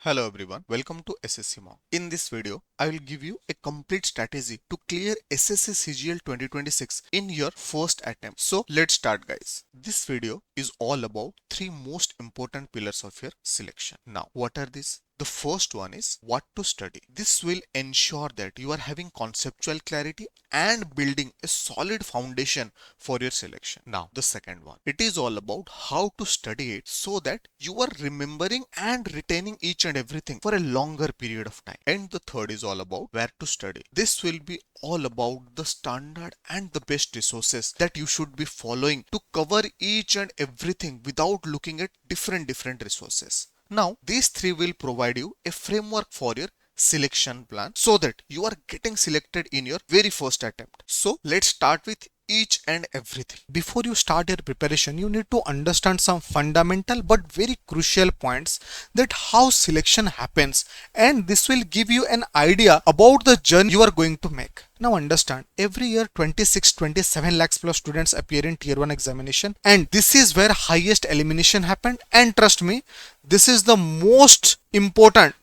Hello everyone, welcome to SSC Mock. In this video, I will give you a complete strategy to clear SSC CGL 2026 in your first attempt. So let's start guys. This video is all about three most important pillars of your selection. Now, what are these? The first one is what to study. This will ensure that you are having conceptual clarity and building a solid foundation for your selection. Now, the second one, it is all about how to study it so that you are remembering and retaining each and everything for a longer period of time. And the third is all about where to study. This will be all about the standard and the best resources that you should be following to cover each and everything without looking at different resources. Now, these three will provide you a framework for your selection plan so that you are getting selected in your very first attempt. So let's start with each and everything. Before you start your preparation, you need to understand some fundamental but very crucial points that how selection happens, and this will give you an idea about the journey you are going to make. Now understand, every year 26-27 lakhs plus students appear in tier 1 examination, and this is where highest elimination happened. And trust me, this is the most important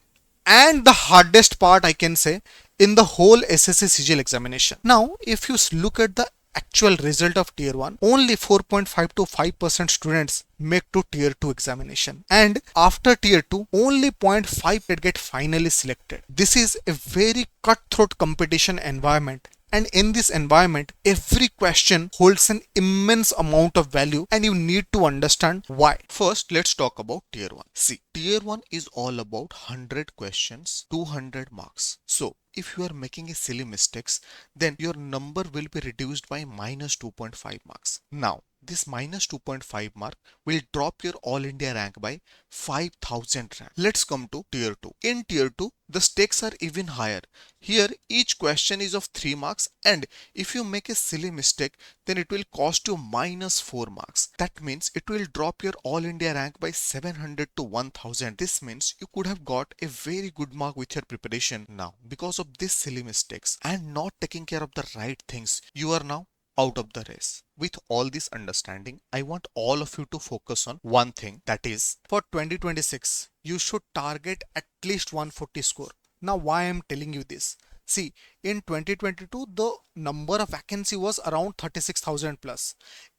and the hardest part, I can say, in the whole SSC CGL examination. Now, if you look at the actual result of tier 1, only 4.5 to 5% students make to tier 2 examination, and after tier 2 only 0.5 get finally selected. This is a very cutthroat competition environment, and in this environment every question holds an immense amount of value, and you need to understand why. First, let's talk about tier 1. See, tier 1 is all about 100 questions, 200 marks. So if you are making a silly mistakes, then your number will be reduced by minus 2.5 marks. Now, this minus 2.5 mark will drop your all India rank by 5000 rank. Let's come to tier 2. In tier 2, the stakes are even higher. Here, each question is of 3 marks, and if you make a silly mistake, then it will cost you minus 4 marks. That means it will drop your all India rank by 700 to 1000. This means you could have got a very good mark with your preparation. Now, because of these silly mistakes and not taking care of the right things, you are now out of the race. With all this understanding, I want all of you to focus on one thing, that is, for 2026, you should target at least 140 score. Now, why I am telling you this? See, in 2022, the number of vacancy was around 36,000 plus.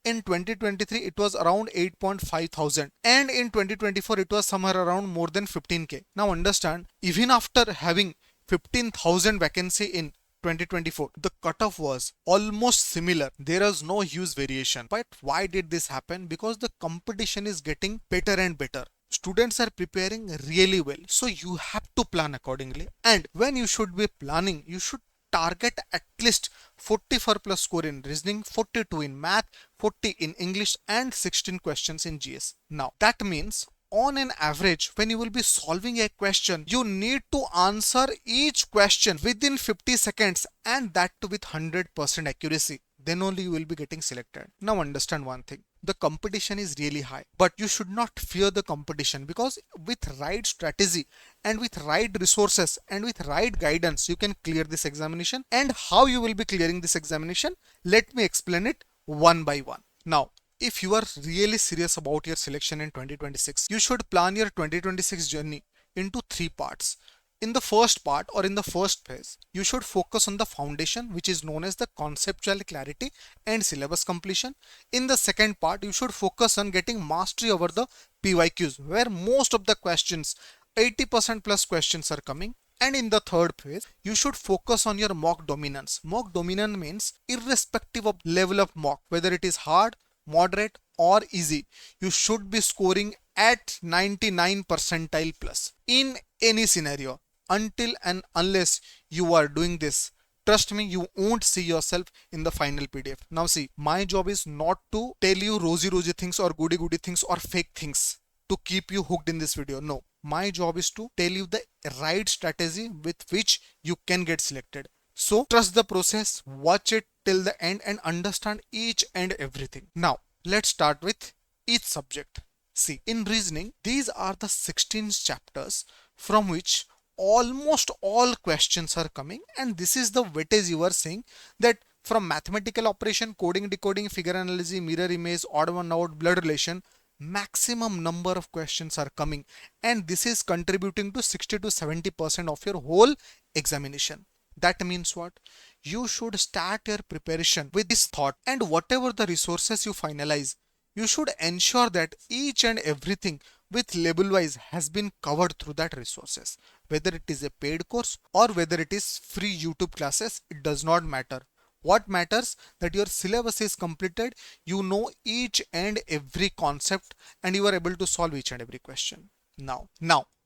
In 2023, it was around 8.5 thousand. And in 2024, it was somewhere around more than 15k. Now understand, even after having 15,000 vacancy in 2024, the cutoff was almost similar. There is no huge variation. But why did this happen? Because the competition is getting better and better. Students are preparing really well, so you have to plan accordingly. And when you should be planning, you should target at least 44 plus score in reasoning, 42 in math, 40 in English, and 16 questions in GS. Now that means on an average, when you will be solving a question, you need to answer each question within 50 seconds, and that too with 100% accuracy. Then only you will be getting selected. Now understand one thing. The competition is really high, but you should not fear the competition, because with right strategy and with right resources and with right guidance, you can clear this examination. And how you will be clearing this examination, let me explain it one by one. Now, if you are really serious about your selection in 2026, you should plan your 2026 journey into 3 parts. In the first part, or in the first phase, you should focus on the foundation, which is known as the conceptual clarity and syllabus completion. In the second part, you should focus on getting mastery over the PYQs, where most of the questions, 80% plus questions are coming. And in the third phase, you should focus on your mock dominance. Mock dominance means irrespective of level of mock, whether it is hard, moderate, or easy, you should be scoring at 99 percentile plus in any scenario. Until and unless you are doing this, trust me, you won't see yourself in the final PDF. Now see, my job is not to tell you rosy things or goody things or fake things to keep you hooked in this video. No, my job is to tell you the right strategy with which you can get selected. So trust the process, watch it till the end, and understand each and everything. Now let's start with each subject. See, in reasoning, these are the 16 chapters from which almost all questions are coming, and this is the weightage you are seeing, that from mathematical operation, coding, decoding, figure analysis, mirror image, odd one out, blood relation, maximum number of questions are coming, and this is contributing to 60 to 70% of your whole examination. That means what? You should start your preparation with this thought, and whatever the resources you finalize, you should ensure that each and everything with label wise has been covered through that resources. Whether it is a paid course or whether it is free YouTube classes, it does not matter. What matters that your syllabus is completed, you know each and every concept, and you are able to solve each and every question. Now,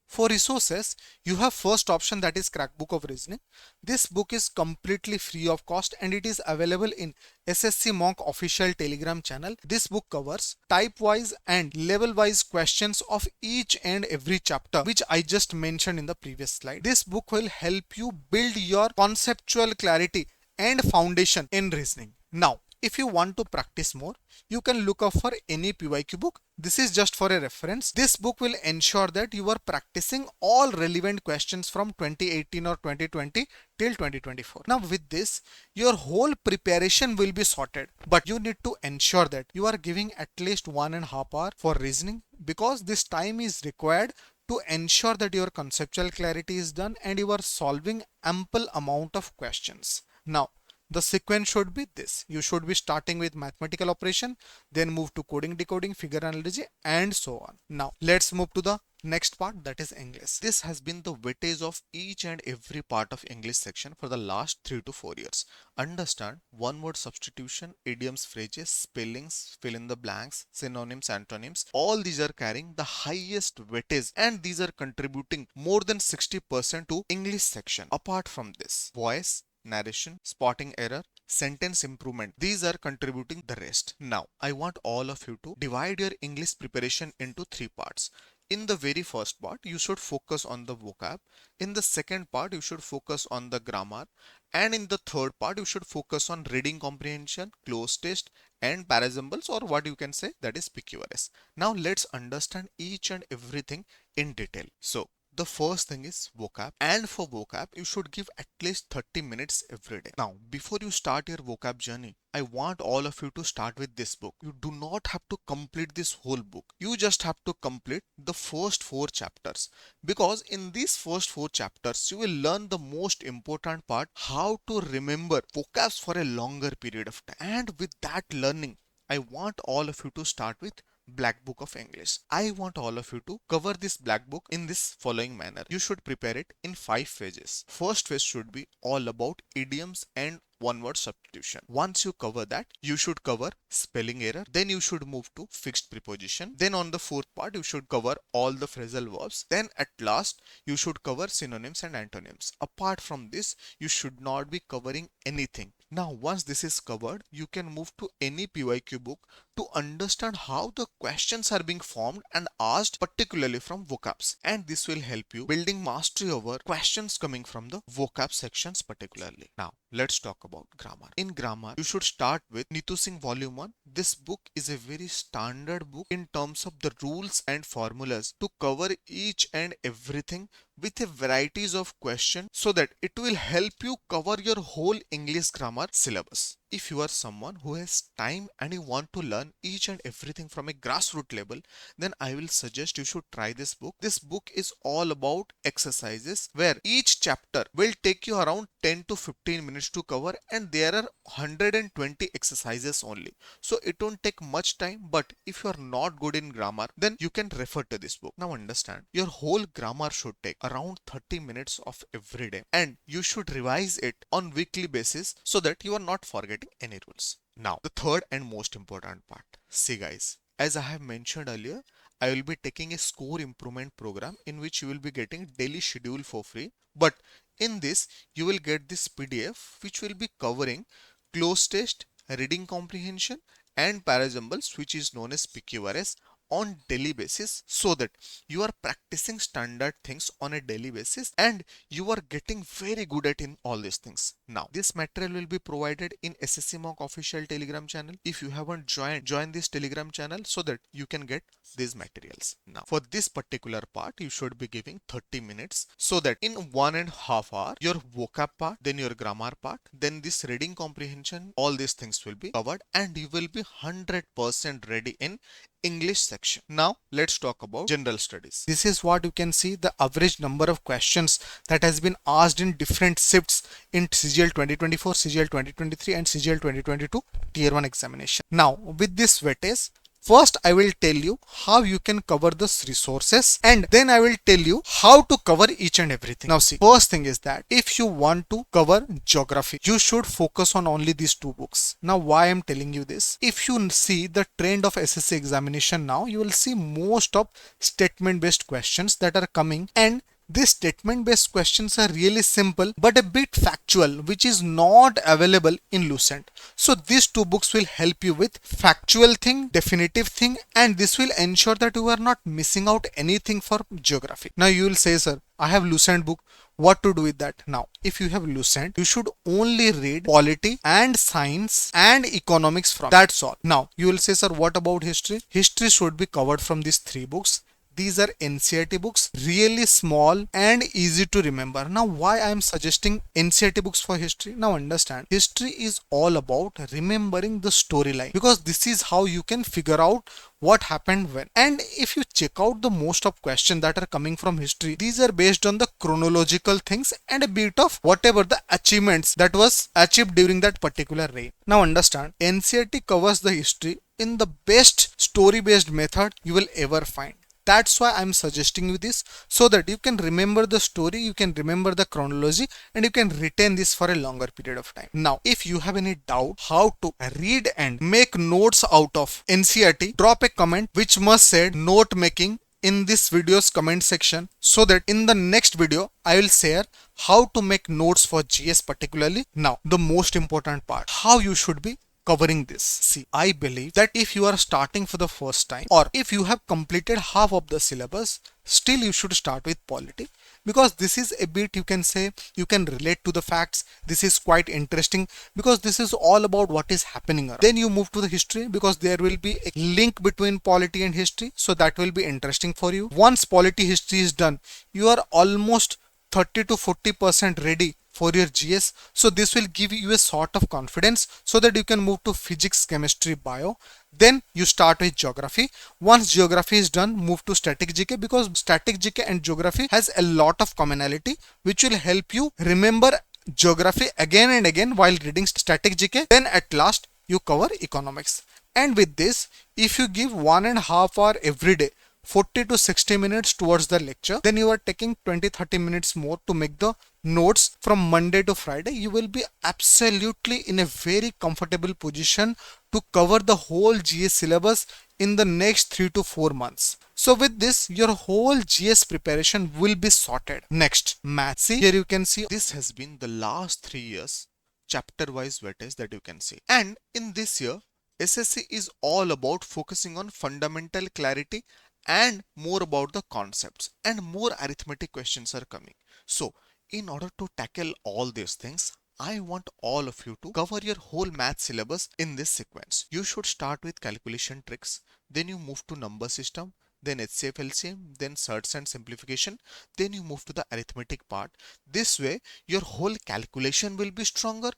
for resources, you have first option, that is Crack Book of Reasoning. This book is completely free of cost and it is available in SSC Monk official Telegram channel. This book covers type wise and level wise questions of each and every chapter, which I just mentioned in the previous slide. This book will help you build your conceptual clarity and foundation in reasoning. Now, if you want to practice more, you can look up for any PYQ book. This is just for a reference. This book will ensure that you are practicing all relevant questions from 2018 or 2020 till 2024. Now with this, your whole preparation will be sorted, but you need to ensure that you are giving at least 1.5 hours for reasoning, because this time is required to ensure that your conceptual clarity is done and you are solving ample amount of questions. Now, the sequence should be this. You should be starting with mathematical operation, then move to coding, decoding, figure analogy, and so on. Now, let's move to the next part, that is English. This has been the weightage of each and every part of English section for the last 3 to 4 years. Understand, one word substitution, idioms, phrases, spellings, fill in the blanks, synonyms, antonyms, all these are carrying the highest weightage and these are contributing more than 60% to English section. Apart from this, voice, narration, spotting error, sentence improvement, these are contributing the rest. Now, I want all of you to divide your English preparation into 3 parts. In the very first part, you should focus on the vocab. In the second part, you should focus on the grammar. And in the third part, you should focus on reading comprehension, close test, and parasamples, or what you can say, that is PQRS. Now, let's understand each and everything in detail. So, the first thing is vocab, and for vocab you should give at least 30 minutes every day. Now, before you start your vocab journey, I want all of you to start with this book. You do not have to complete this whole book. You just have to complete the first 4 chapters, because in these first 4 chapters you will learn the most important part, how to remember vocabs for a longer period of time. And with that learning, I want all of you to start with Black Book of English. I want all of you to cover this black book in this following manner. You should prepare it in 5 phases. First phase should be all about idioms and one word substitution. Once you cover that, you should cover spelling error. Then you should move to fixed preposition. Then on the fourth part, you should cover all the phrasal verbs. Then at last, you should cover synonyms and antonyms. Apart from this, you should not be covering anything. Now, once this is covered, you can move to any PYQ book to understand how the questions are being formed and asked, particularly from vocabs. And this will help you building mastery over questions coming from the vocab sections particularly. Now, let's talk about grammar. In grammar, you should start with Neetu Singh Volume 1. This book is a very standard book in terms of the rules and formulas to cover each and everything with a varieties of questions, so that it will help you cover your whole English grammar syllabus. If you are someone who has time and you want to learn each and everything from a grassroots level, then I will suggest you should try this book. This book is all about exercises where each chapter will take you around 10 to 15 minutes to cover, and there are 120 exercises only. So it won't take much time, but if you are not good in grammar, then you can refer to this book. Now understand, your whole grammar should take around 30 minutes of every day, and you should revise it on weekly basis so that you are not forgetting any rules. Now, the third and most important part. See guys, as I have mentioned earlier, I will be taking a score improvement program in which you will be getting daily schedule for free. But in this, you will get this PDF which will be covering close test, reading comprehension, and parasamples, which is known as PQRS, on daily basis, so that you are practicing standard things on a daily basis and you are getting very good at in all these things. Now, this material will be provided in SSC Monk official Telegram channel. If you haven't join this Telegram channel so that you can get these materials. Now, for this particular part, you should be giving 30 minutes, so that in 1.5 hours, your vocab part, then your grammar part, then this reading comprehension, all these things will be covered and you will be 100% ready in English section. Now let's talk about general studies. This is what you can see, the average number of questions that has been asked in different shifts in CGL 2024, CGL 2023 and CGL 2022 Tier 1 examination. Now with this weightage, first I will tell you how you can cover this resources, and then I will tell you how to cover each and everything. Now see, first thing is that if you want to cover geography, you should focus on only these two books. Now why I'm telling you this? If you see the trend of SSC examination now, you will see most of statement based questions that are coming, and these statement based questions are really simple but a bit factual, which is not available in Lucent. So these two books will help you with factual thing, definitive thing, and this will ensure that you are not missing out anything for geography. Now you will say, sir, I have Lucent book. What to do with that? Now, if you have Lucent, you should only read polity and science and economics from. That's all. Now you will say, sir, what about history? History should be covered from these three books. These are NCERT books, really small and easy to remember. Now why I am suggesting NCERT books for history? Now understand, history is all about remembering the storyline, because this is how you can figure out what happened when. And if you check out the most of questions that are coming from history, these are based on the chronological things and a bit of whatever the achievements that was achieved during that particular reign. Now understand, NCERT covers the history in the best story based method you will ever find. That's why I'm suggesting you this, so that you can remember the story, you can remember the chronology, and you can retain this for a longer period of time. Now, if you have any doubt how to read and make notes out of NCERT, drop a comment which must say note making in this video's comment section, so that in the next video I will share how to make notes for GS particularly. Now, the most important part, how you should be covering this. See, I believe that if you are starting for the first time, or if you have completed half of the syllabus, still you should start with polity, because this is a bit, you can say, you can relate to the facts. This is quite interesting because this is all about what is happening around. Then you move to the history, because there will be a link between polity and history, so that will be interesting for you. Once polity history is done, you are almost 30 to 40% ready for your GS. So this will give you a sort of confidence, so that you can move to physics, chemistry, bio. Then you start with geography. Once geography is done, move to static GK, because static GK and geography has a lot of commonality, which will help you remember geography again and again while reading static GK. Then at last you cover economics. And with this, if you give 1.5 hours every day, 40 to 60 minutes towards the lecture, then you are taking 20-30 minutes more to make the notes from Monday to Friday. You will be absolutely in a very comfortable position to cover the whole GS syllabus in the next 3 to 4 months. So with this, your whole GS preparation will be sorted. Next, maths. See, here you can see this has been the last 3 years chapter wise weightage that you can see. And in this year, SSC is all about focusing on fundamental clarity and more about the concepts, and more arithmetic questions are coming. So in order to tackle all these things, I want all of you to cover your whole math syllabus in this sequence. You should start with calculation tricks, then you move to number system, then HCF LCM, then surds and simplification, then you move to the arithmetic part. This way your whole calculation will be stronger,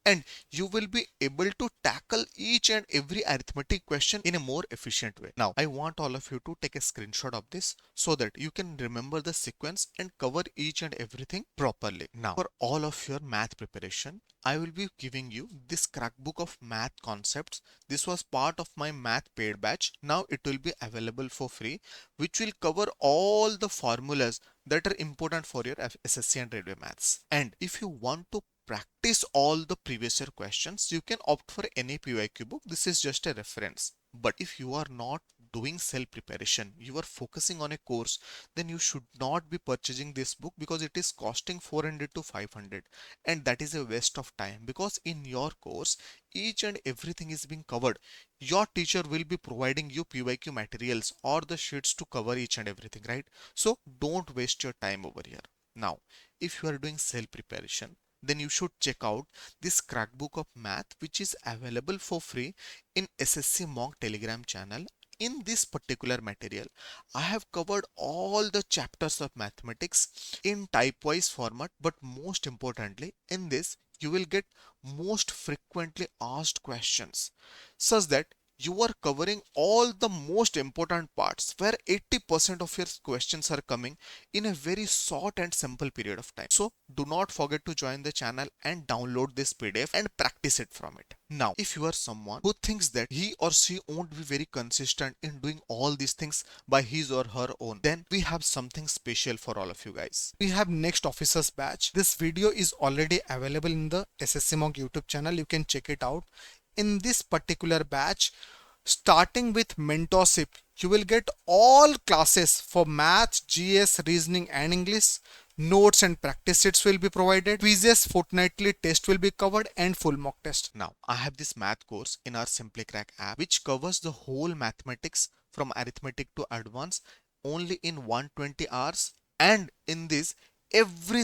and you will be able to tackle each and every arithmetic question in a more efficient way. Now, I want all of you to take a screenshot of this, so that you can remember the sequence and cover each and everything properly. Now, for all of your math preparation, I will be giving you this crack book of math concepts. This was part of my math paid batch. Now it will be available for free, which will cover all the formulas that are important for your SSC and Railway maths. And if you want to practice all the previous year questions, you can opt for any PYQ book. This is just a reference. But if you are not doing self preparation, you are focusing on a course, then you should not be purchasing this book, because it is costing 400 to 500, and that is a waste of time. Because in your course, each and everything is being covered. Your teacher will be providing you PYQ materials or the sheets to cover each and everything, right? So don't waste your time over here. Now, if you are doing self preparation, then you should check out this crack book of math, which is available for free in SSC Monk Telegram channel. In this particular material, I have covered all the chapters of mathematics in type-wise format, but most importantly, in this, you will get most frequently asked questions, such that you are covering all the most important parts where 80% of your questions are coming in a very short and simple period of time. So do not forget to join the channel and download this PDF and practice it from it. Now, if you are someone who thinks that he or she won't be very consistent in doing all these things by his or her own, then we have something special for all of you guys. We have next officers batch. This video is already available in the SSC Mock YouTube channel. You can check it out. In this particular batch, starting with mentorship, you will get all classes for math, GS, reasoning and English. Notes and practice sheets will be provided. Quizzes, fortnightly test will be covered and full mock test. Now, I have this math course in our SimplyCrack app which covers the whole mathematics from arithmetic to advanced only in 120 hours, and in this every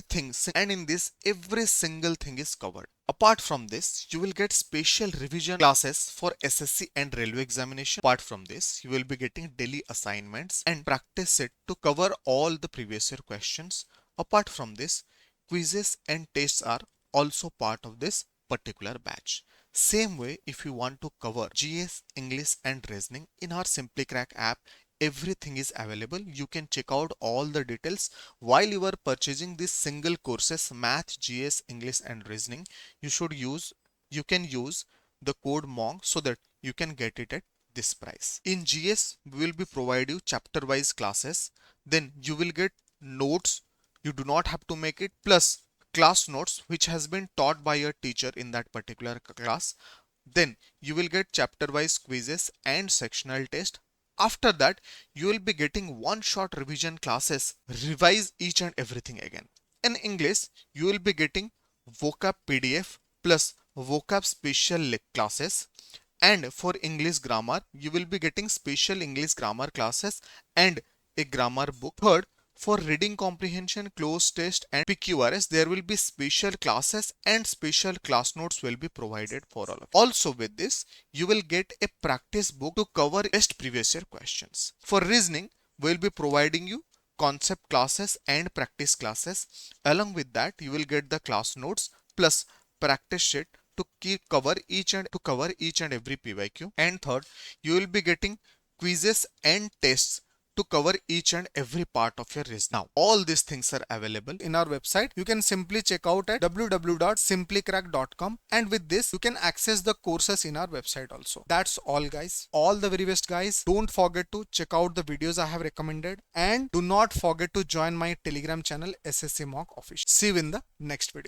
single thing is covered. Apart from this, you will get special revision classes for SSC and railway examination. Apart from this, you will be getting daily assignments and practice set to cover all the previous year questions. Apart from this, quizzes and tests are also part of this particular batch. Same way, if you want to cover GS, English and reasoning in our SimplyCrack app, everything is available. You can check out all the details while you are purchasing these single courses, math, GS, English and reasoning. You can use the code MONK so that you can get it at this price. In GS, we will be provide you chapter wise classes. Then you will get notes. You do not have to make it, plus class notes which has been taught by your teacher in that particular class. Then you will get chapter wise quizzes and sectional test. After that, you will be getting one shot revision classes, revise each and everything again. In English, you will be getting vocab PDF plus vocab special classes. And for English grammar, you will be getting special English grammar classes and a grammar book. Third, for reading comprehension, close test and PQRS, there will be special classes and special class notes will be provided for all of you. Also with this, you will get a practice book to cover best previous year questions. For reasoning, we will be providing you concept classes and practice classes. Along with that, you will get the class notes plus practice sheet to cover each and every PYQ. And third, you will be getting quizzes and tests to cover each and every part of your reason. Now, all these things are available in our website. You can simply check out at www.simplycrack.com, and with this you can access the courses in our website also. That's all guys. All the very best guys. Don't forget to check out the videos I have recommended, and do not forget to join my Telegram channel SSC Mock Official. See you in the next video.